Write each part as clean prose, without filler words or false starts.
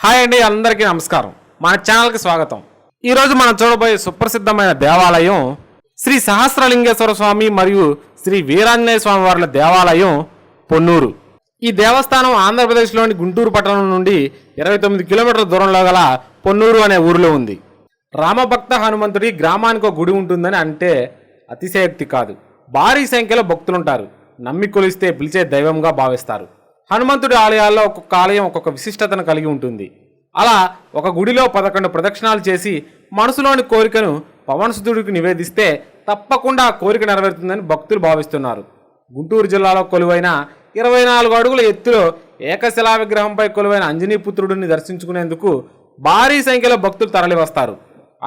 Hi అండి, అందరికీ నమస్కారం. మన ఛానల్కి స్వాగతం. ఈరోజు మనం చూడబోయే సుప్రసిద్ధమైన దేవాలయం శ్రీ సహస్రలింగేశ్వర స్వామి మరియు శ్రీ వీరాంజనేయ స్వామి వారి దేవాలయం పొన్నూరు. ఈ దేవస్థానం ఆంధ్రప్రదేశ్లోని గుంటూరు పట్టణం నుండి 29 కిలోమీటర్ల దూరంలో గల పొన్నూరు అనే ఊరిలో ఉంది. రామభక్త హనుమంతుడి గ్రామానికి ఒక గుడి ఉంటుందని అంటే అతిశయోక్తి కాదు. భారీ సంఖ్యలో భక్తులుంటారు. నమ్మి కొలిస్తే పిలిచే దైవంగా భావిస్తారు. హనుమంతుడి ఆలయాల్లో ఒక్కొక్క ఆలయం ఒక్కొక్క విశిష్టతను కలిగి ఉంటుంది. అలా ఒక గుడిలో 11 ప్రదక్షిణాలు చేసి మనసులోని కోరికను పవనసుతుడికి నివేదిస్తే తప్పకుండా ఆ కోరిక నెరవేరుతుందని భక్తులు భావిస్తున్నారు. గుంటూరు జిల్లాలో కొలువైన 24 అడుగుల ఎత్తులో ఏకశిలా విగ్రహంపై కొలువైన అంజనీపుత్రుడిని దర్శించుకునేందుకు భారీ సంఖ్యలో భక్తులు తరలివస్తారు.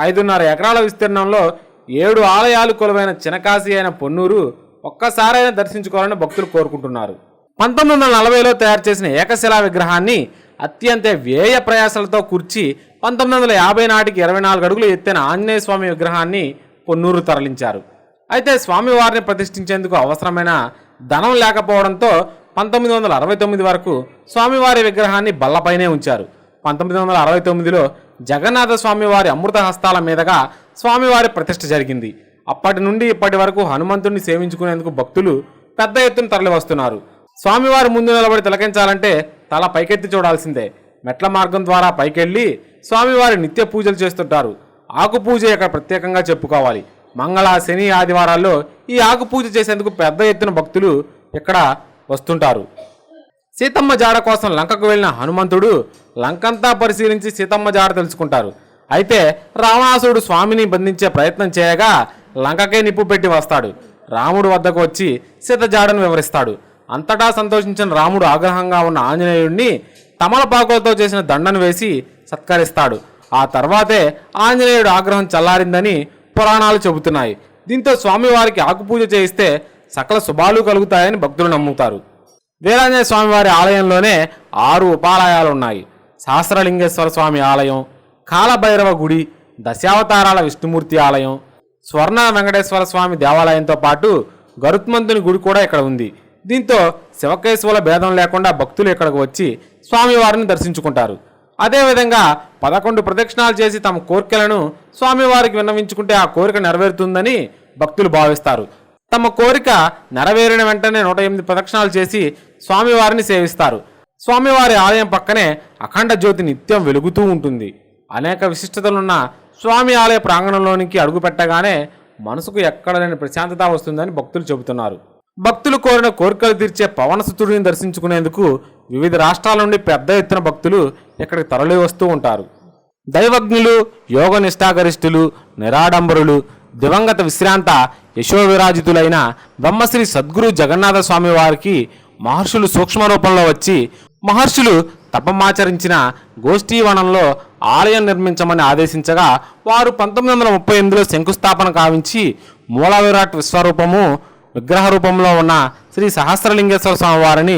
5.5 ఎకరాల విస్తీర్ణంలో 7 ఆలయాలు కొలువైన చినకాశి అయిన పొన్నూరు ఒక్కసారైనా దర్శించుకోవాలని భక్తులు కోరుకుంటున్నారు. 1940లో తయారు చేసిన ఏకశిలా విగ్రహాన్ని అత్యంత వ్యయ ప్రయాసాలతో కూర్చి 1950 నాటికి 24 అడుగులు ఎత్తైన ఆంజనేయ స్వామి విగ్రహాన్ని పొన్నూరు తరలించారు. అయితే స్వామివారిని ప్రతిష్ఠించేందుకు అవసరమైన ధనం లేకపోవడంతో 1969 వరకు స్వామివారి విగ్రహాన్ని బల్లపైనే ఉంచారు. 1969లో జగన్నాథ స్వామివారి అమృత హస్తాల మీదుగా స్వామివారి ప్రతిష్ఠ జరిగింది. అప్పటి నుండి ఇప్పటి వరకు హనుమంతుడిని సేవించుకునేందుకు భక్తులు పెద్ద ఎత్తున తరలి వస్తున్నారు. స్వామివారి ముందు నిలబడి తిలకించాలంటే తల పైకెత్తి చూడాల్సిందే. మెట్ల మార్గం ద్వారా పైకెళ్ళి స్వామివారి నిత్య పూజలు చేస్తుంటారు. ఆకు పూజ ఇక్కడ ప్రత్యేకంగా చెప్పుకోవాలి. మంగళ, శని, ఆదివారాల్లో ఈ ఆకు పూజ చేసేందుకు పెద్ద ఎత్తున భక్తులు ఇక్కడ వస్తుంటారు. సీతమ్మ జాడ కోసం లంకకు వెళ్ళిన హనుమంతుడు లంకంతా పరిశీలించి సీతమ్మ జాడ తెలుసుకుంటారు. అయితే రావణాసురుడు స్వామిని బంధించే ప్రయత్నం చేయగా లంకకే నిప్పు పెట్టి వస్తాడు. రాముడు వద్దకు వచ్చి సీత జాడను వివరిస్తాడు. అంతటా సంతోషించిన రాముడు ఆగ్రహంగా ఉన్న ఆంజనేయుడిని తమలపాకులతో చేసిన దండను వేసి సత్కరిస్తాడు. ఆ తర్వాతే ఆంజనేయుడు ఆగ్రహం చల్లారిందని పురాణాలు చెబుతున్నాయి. దీంతో స్వామివారికి ఆకుపూజ చేయిస్తే సకల శుభాలు కలుగుతాయని భక్తులు నమ్ముతారు. వీరాంజనేయ స్వామివారి ఆలయంలోనే 6 ఉపాలయాలు ఉన్నాయి. సహస్రలింగేశ్వర స్వామి ఆలయం, కాలభైరవ గుడి, దశావతారాల విష్ణుమూర్తి ఆలయం, స్వర్ణ వెంకటేశ్వర స్వామి దేవాలయంతో పాటు గరుత్మంతుని గుడి కూడా ఇక్కడ ఉంది. దీంతో శివకేశవుల భేదం లేకుండా భక్తులు ఇక్కడికి వచ్చి స్వామివారిని దర్శించుకుంటారు. అదేవిధంగా 11 ప్రదక్షిణాలు చేసి తమ కోరికలను స్వామివారికి విన్నవించుకుంటే ఆ కోరిక నెరవేరుతుందని భక్తులు భావిస్తారు. తమ కోరిక నెరవేరిన వెంటనే 108 ప్రదక్షిణాలు చేసి స్వామివారిని సేవిస్తారు. స్వామివారి ఆలయం పక్కనే అఖండ జ్యోతి నిత్యం వెలుగుతూ ఉంటుంది. అనేక విశిష్టతలున్న స్వామి ఆలయ ప్రాంగణంలోనికి అడుగు పెట్టగానే మనసుకు ఎక్కడ లేని ప్రశాంతత వస్తుందని భక్తులు చెబుతున్నారు. భక్తులు కోరిన కోరికలు తీర్చే పవనసుతుడిని దర్శించుకునేందుకు వివిధ రాష్ట్రాల నుండి పెద్ద ఎత్తున భక్తులు ఇక్కడికి తరలి వస్తూ ఉంటారు. దైవజ్ఞులు, యోగ నిష్ఠాగరిష్ఠులు, నిరాడంబరులు, దివంగత విశ్రాంత యశోవిరాజితులైన బ్రహ్మశ్రీ సద్గురు జగన్నాథ స్వామి వారికి మహర్షులు సూక్ష్మ రూపంలో వచ్చి మహర్షులు తపమాచరించిన గోష్ఠీవనంలో ఆలయం నిర్మించమని ఆదేశించగా వారు 1938లో శంకుస్థాపన కావించి మూల విరాట్ విశ్వరూపము విగ్రహ రూపంలో ఉన్న శ్రీ సహస్రలింగేశ్వర స్వామి వారిని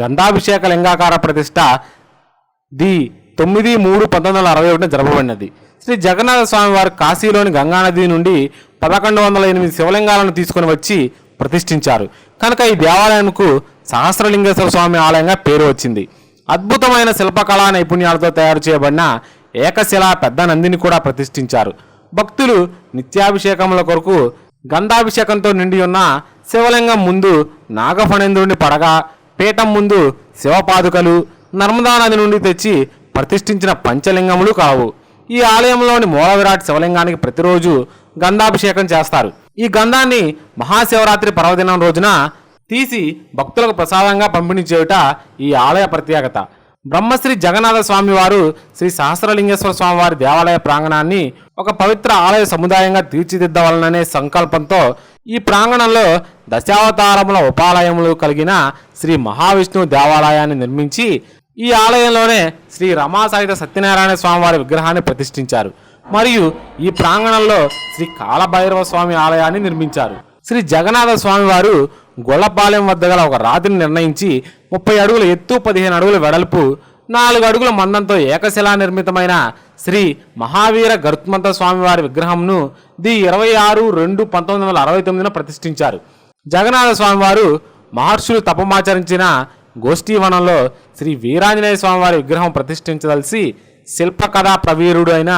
గంధాభిషేక లింగాకార ప్రతిష్ట 9/3/1961 జరపబడినది. శ్రీ జగన్నాథ స్వామి వారు కాశీలోని గంగానది నుండి 1108 శివలింగాలను తీసుకుని వచ్చి ప్రతిష్ఠించారు. కనుక ఈ దేవాలయంకు సహస్రలింగేశ్వర స్వామి ఆలయంగా పేరు వచ్చింది. అద్భుతమైన శిల్పకళా నైపుణ్యాలతో తయారు చేయబడిన ఏకశిలా పెద్ద నందిని కూడా ప్రతిష్ఠించారు. భక్తులు నిత్యాభిషేకముల కొరకు గంధాభిషేకంతో నిండి ఉన్న శివలింగం ముందు నాగఫణేంద్రుని పడగా, పీఠం ముందు శివపాదుకలు, నర్మదా నది నుండి తెచ్చి ప్రతిష్ఠించిన పంచలింగములు కావు. ఈ ఆలయంలోని మూల విరాట్ శివలింగానికి ప్రతిరోజు గంధాభిషేకం చేస్తారు. ఈ గంధాన్ని మహాశివరాత్రి పర్వదినం రోజున తీసి భక్తులకు ప్రసాదంగా పంపిణీ చేయుట ఈ ఆలయ ప్రత్యేకత. బ్రహ్మశ్రీ జగన్నాథ స్వామి వారు శ్రీ సహస్రలింగేశ్వర స్వామి వారి దేవాలయ ప్రాంగణాన్ని ఒక పవిత్ర ఆలయ సముదాయంగా తీర్చిదిద్దవాలననే సంకల్పంతో ఈ ప్రాంగణంలో దశావతారముల ఉపాలయములు కలిగిన శ్రీ మహావిష్ణువు దేవాలయాన్ని నిర్మించి ఈ ఆలయంలోనే శ్రీ రమాసహిత సత్యనారాయణ స్వామి వారి విగ్రహాన్ని ప్రతిష్ఠించారు. మరియు ఈ ప్రాంగణంలో శ్రీ కాలభైరవ స్వామి ఆలయాన్ని నిర్మించారు. శ్రీ జగన్నాథ స్వామి వారు గొల్లపాలెం వద్ద గల ఒక రాతిని నిర్ణయించి 30 అడుగుల ఎత్తు, 15 అడుగుల వెడల్పు, 4 అడుగుల మందంతో ఏకశిలా నిర్మితమైన శ్రీ మహావీర గరుత్మంత స్వామివారి విగ్రహంను 26/2/1969 ప్రతిష్ఠించారు. జగన్నాథ స్వామివారు మహర్షులు తపమాచరించిన గోష్ఠీవనంలో శ్రీ వీరాంజనేయ స్వామివారి విగ్రహం ప్రతిష్ఠించదలిసి శిల్పకళా ప్రవీరుడు అయిన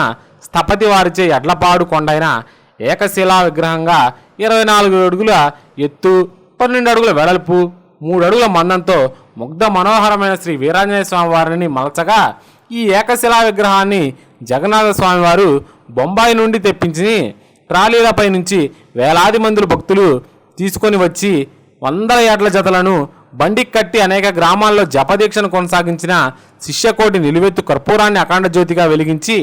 స్థపతి వారిచే ఎడ్లపాడు కొండైన ఏకశిలా విగ్రహంగా 24 అడుగుల ఎత్తు, 12 అడుగుల వెడల్పు, 3 అడుగుల మందంతో ముగ్ధ మనోహరమైన శ్రీ వీరాంజనేయ స్వామి వారిని మలచగా ఈ ఏకశిలా విగ్రహాన్ని జగన్నాథ స్వామి వారు బొంబాయి నుండి తెప్పించి ట్రాలీలపై నుంచి వేలాది మంది భక్తులు తీసుకొని వచ్చి వందల ఏట్ల జతలను బండికి కట్టి అనేక గ్రామాల్లో జపదీక్షను కొనసాగించిన శిష్యకోటి నిలువెత్తు కర్పూరాన్ని అఖండ జ్యోతిగా వెలిగించి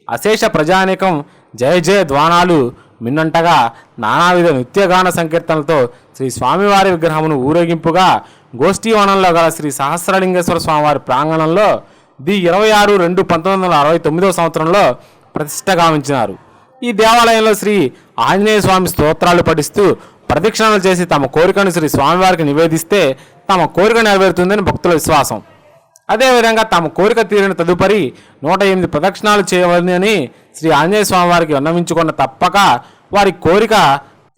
అశేష ప్రజానేకం జయ జయ ధ్వానాలు మిన్నంటగా నానావిధ నృత్యగాన సంకీర్తనలతో శ్రీ స్వామివారి విగ్రహమును ఊరేగింపుగా గోష్ఠీవనంలో గల శ్రీ సహస్రలింగేశ్వర స్వామివారి ప్రాంగణంలో 26/2/1969 సంవత్సరంలో ప్రతిష్ఠ గావించినారు. ఈ దేవాలయంలో శ్రీ ఆంజనేయ స్వామి స్తోత్రాలు పఠిస్తూ ప్రదక్షిణలు చేసి తమ కోరికను శ్రీ స్వామివారికి నివేదిస్తే తమ కోరిక నెరవేరుతుందని భక్తుల విశ్వాసం. అదేవిధంగా తమ కోరిక తీరిన తదుపరి 108 ప్రదక్షిణాలు చేయవలనని శ్రీ ఆంజనేయ స్వామివారికి విన్నవించుకున్న తప్పక వారి కోరిక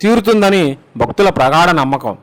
తీరుతుందని భక్తుల ప్రగాఢ నమ్మకం.